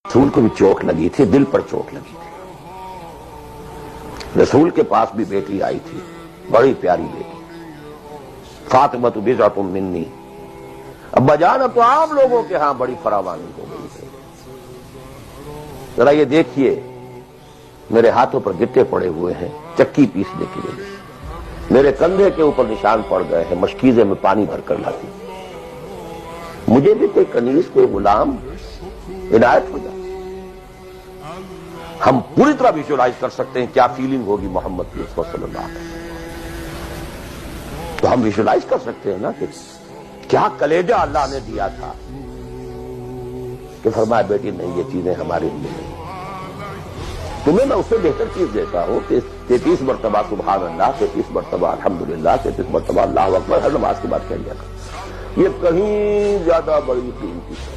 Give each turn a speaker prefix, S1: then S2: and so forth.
S1: رسول کو بھی چوٹ لگی تھی، دل پر چوٹ لگی تھی۔ رسول کے پاس بھی بیٹی آئی تھی، بڑی پیاری بیٹی، فاطمہ بضعۃ منی۔ ابا جان اب تو عام لوگوں کے ہاں بڑی فراوانی ہو گئی ہے، ذرا یہ دیکھیے میرے ہاتھوں پر گٹے پڑے ہوئے ہیں چکی پیسنے کی وجہ سے، میرے کندھے کے اوپر نشان پڑ گئے ہیں، مشکیزے میں پانی بھر کر لاتی، مجھے بھی کوئی کنیز کوئی غلام عنایت ہو جائے۔ ہم پوری طرح ویژوائز کر سکتے ہیں کیا فیلنگ ہوگی محمد کی صلی اللہ علیہ وسلم، تو ہم ویژوائز کر سکتے ہیں نا کہ کیا کلیجہ اللہ نے دیا تھا کہ فرمایا بیٹی نہیں یہ چیزیں ہمارے لیے نہیں، تمہیں میں اس سے بہتر چیز دیتا ہوں کہ 33 مرتبہ سبحان اللہ، 33 مرتبہ الحمدللہ، 33 مرتبہ اللہ اکبر ہر نماز کے بعد کہہ لیا کرو، یہ کہیں زیادہ بڑی قیمتی ہے۔